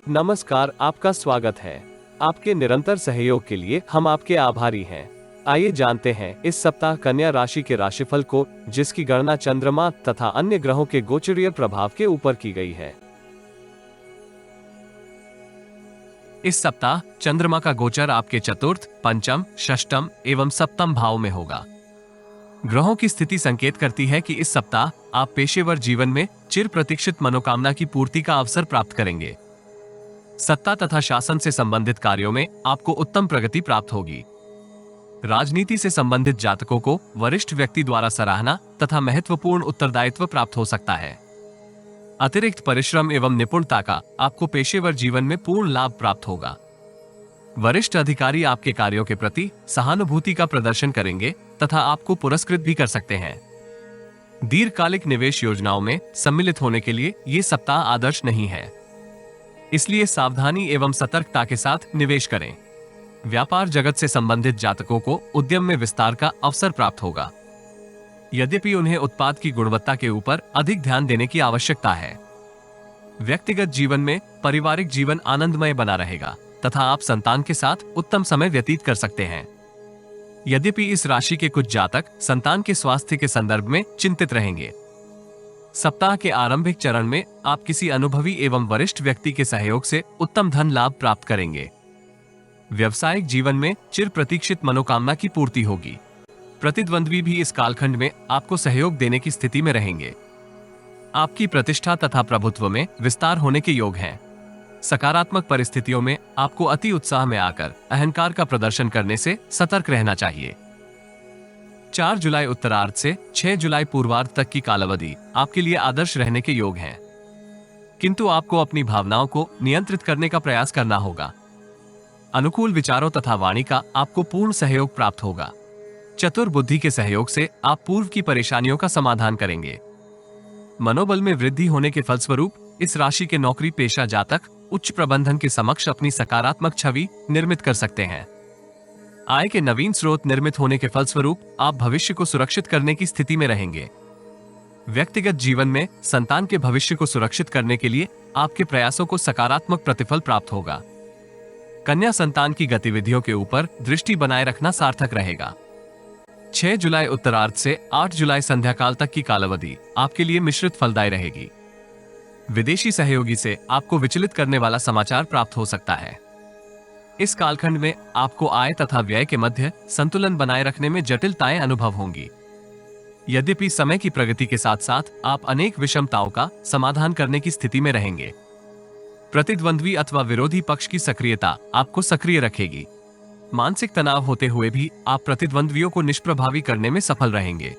नमस्कार, आपका स्वागत है। आपके निरंतर सहयोग के लिए हम आपके आभारी हैं। आइए जानते हैं इस सप्ताह कन्या राशि के राशिफल को, जिसकी गणना चंद्रमा तथा अन्य ग्रहों के गोचरीय प्रभाव के ऊपर की गई है। इस सप्ताह चंद्रमा का गोचर आपके चतुर्थ, पंचम, षष्ठम एवं सप्तम भाव में होगा। ग्रहों की स्थिति संकेत करती है कि इस सप्ताह आप पेशेवर जीवन में चिर प्रतीक्षित मनोकामना की पूर्ति का अवसर प्राप्त करेंगे। सत्ता तथा शासन से संबंधित कार्यों में आपको उत्तम प्रगति प्राप्त होगी। राजनीति से संबंधित जातकों को वरिष्ठ व्यक्ति द्वारा सराहना तथा महत्वपूर्ण उत्तरदायित्व प्राप्त हो सकता है। अतिरिक्त परिश्रम एवं निपुणता का आपको पेशेवर जीवन में पूर्ण लाभ प्राप्त होगा। वरिष्ठ अधिकारी आपके कार्यों के प्रति सहानुभूति का प्रदर्शन करेंगे तथा आपको पुरस्कृत भी कर सकते हैं। दीर्घकालिक निवेश योजनाओं में सम्मिलित होने के लिए ये सप्ताह आदर्श नहीं है, इसलिए सावधानी एवं सतर्कता के साथ निवेश करें। व्यापार जगत से संबंधित जातकों को उद्यम में विस्तार का अवसर प्राप्त होगा, यद्यपि उन्हें उत्पाद की गुणवत्ता के ऊपर अधिक ध्यान देने की आवश्यकता है। व्यक्तिगत जीवन में पारिवारिक जीवन आनंदमय बना रहेगा तथा आप संतान के साथ उत्तम समय व्यतीत कर सकते हैं। यद्यपि इस राशि के कुछ जातक संतान के स्वास्थ्य के संदर्भ में चिंतित रहेंगे। सप्ताह के आरंभिक चरण में आप किसी अनुभवी एवं वरिष्ठ व्यक्ति के सहयोग से उत्तम धन लाभ प्राप्त करेंगे। व्यवसायिक जीवन में चिर प्रतीक्षित मनोकामना की पूर्ति होगी। प्रतिद्वंद्वी भी इस कालखंड में आपको सहयोग देने की स्थिति में रहेंगे। आपकी प्रतिष्ठा तथा प्रभुत्व में विस्तार होने के योग हैं। सकारात्मक परिस्थितियों में आपको अति उत्साह में आकर अहंकार का प्रदर्शन करने से सतर्क रहना चाहिए। 4 जुलाई उत्तरार्ध से 6 जुलाई पूर्वार्ध तक की कालावधि आपके लिए आदर्श रहने के योग हैं, किंतु आपको अपनी भावनाओं को नियंत्रित करने का प्रयास करना होगा। अनुकूल विचारों तथा वाणी का आपको पूर्ण सहयोग प्राप्त होगा। चतुर बुद्धि के सहयोग से आप पूर्व की परेशानियों का समाधान करेंगे। मनोबल में वृद्धि होने के फलस्वरूप इस राशि के नौकरी पेशा जातक उच्च प्रबंधन के समक्ष अपनी सकारात्मक छवि निर्मित कर सकते हैं। आय के नवीन स्रोत निर्मित होने के फलस्वरूप आप भविष्य को सुरक्षित करने की स्थिति में रहेंगे। व्यक्तिगत जीवन में संतान के भविष्य को सुरक्षित करने के लिए आपके प्रयासों को सकारात्मक प्रतिफल प्राप्त होगा। कन्या संतान की गतिविधियों के ऊपर दृष्टि बनाए रखना सार्थक रहेगा। 6 जुलाई उत्तरार्ध से 8 जुलाई संध्याकाल तक की कालावधि आपके लिए मिश्रित फलदायी रहेगी। विदेशी सहयोगी से आपको विचलित करने वाला समाचार प्राप्त हो सकता है। इस कालखंड में आपको आय तथा व्यय के मध्य संतुलन बनाए रखने में जटिलताएं अनुभव होंगी। यद्यपि समय की प्रगति के साथ साथ आप अनेक विषमताओं का समाधान करने की स्थिति में रहेंगे। प्रतिद्वंद्वी अथवा विरोधी पक्ष की सक्रियता आपको सक्रिय रखेगी। मानसिक तनाव होते हुए भी आप प्रतिद्वंद्वियों को निष्प्रभावी करने में सफल रहेंगे।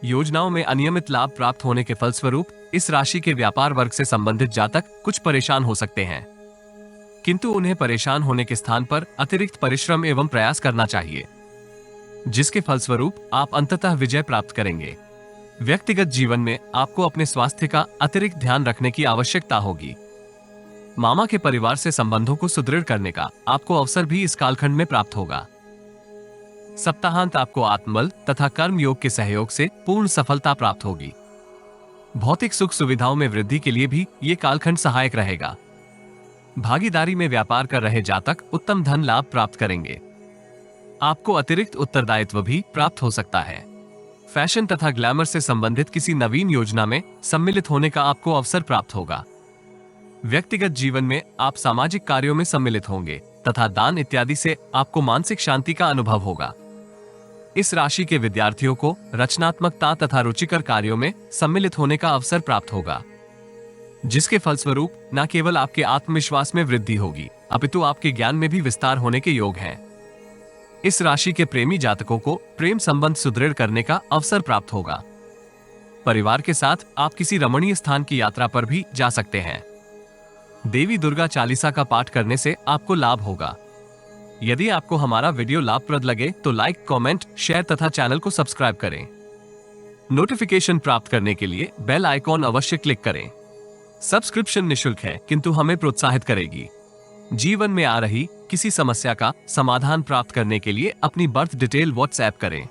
योजनाओं में अनियमित लाभ प्राप्त होने के फलस्वरूप इस राशि के व्यापार वर्ग से संबंधित जातक कुछ परेशान हो सकते हैं, किंतु उन्हें परेशान होने के स्थान पर अतिरिक्त परिश्रम एवं प्रयास करना चाहिए, जिसके फलस्वरूप आप अंततः विजय प्राप्त करेंगे। व्यक्तिगत जीवन में आपको अपने स्वास्थ्य का अतिरिक्त ध्यान रखने की आवश्यकता होगी। मामा के परिवार से संबंधों को सुदृढ़ करने का आपको अवसर भी इस कालखंड में प्राप्त होगा। सप्ताहांत आपको आत्मबल तथा कर्म योग के सहयोग से पूर्ण सफलता प्राप्त होगी। भौतिक सुख सुविधाओं में वृद्धि के लिए भी ये कालखंड सहायक रहेगा। भागीदारी में व्यापार कर रहे जातक उत्तम धन लाभ प्राप्त करेंगे। आपको अतिरिक्त उत्तरदायित्व भी प्राप्त हो सकता है। फैशन तथा ग्लैमर से संबंधित किसी नवीन योजना में सम्मिलित होने का आपको अवसर प्राप्त होगा। व्यक्तिगत जीवन में आप सामाजिक कार्यों में सम्मिलित होंगे तथा दान इत्यादि से आपको मानसिक शांति का अनुभव होगा। इस राशि के विद्यार्थियों को रचनात्मकता तथा रुचिकर कार्यों में सम्मिलित होने का अवसर प्राप्त होगा, जिसके फलस्वरूप न केवल आपके आत्मविश्वास में वृद्धि होगी, अपितु आपके ज्ञान में भी विस्तार होने के योग हैं। इस राशि के प्रेमी जातकों को प्रेम संबंध सुदृढ़ करने का अवसर प्राप्त होगा। परिवार के साथ आप किसी रमणीय स्थान की यात्रा पर भी जा सकते हैं। देवी दुर्गा चालीसा का पाठ करने से आपको लाभ होगा। यदि आपको हमारा वीडियो लाभप्रद लगे तो लाइक, कमेंट, शेयर तथा चैनल को सब्सक्राइब करें। नोटिफिकेशन प्राप्त करने के लिए बेल आइकॉन अवश्य क्लिक करें। सब्सक्रिप्शन निशुल्क है, किंतु हमें प्रोत्साहित करेगी। जीवन में आ रही किसी समस्या का समाधान प्राप्त करने के लिए अपनी बर्थ डिटेल व्हाट्सएप करें।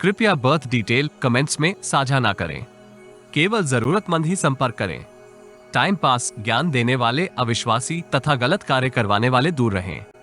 कृपया बर्थ डिटेल कमेंट्स में साझा ना करें। केवल जरूरतमंद ही संपर्क करें। टाइम पास, ज्ञान देने वाले, अविश्वासी तथा गलत कार्य करवाने वाले दूर रहें।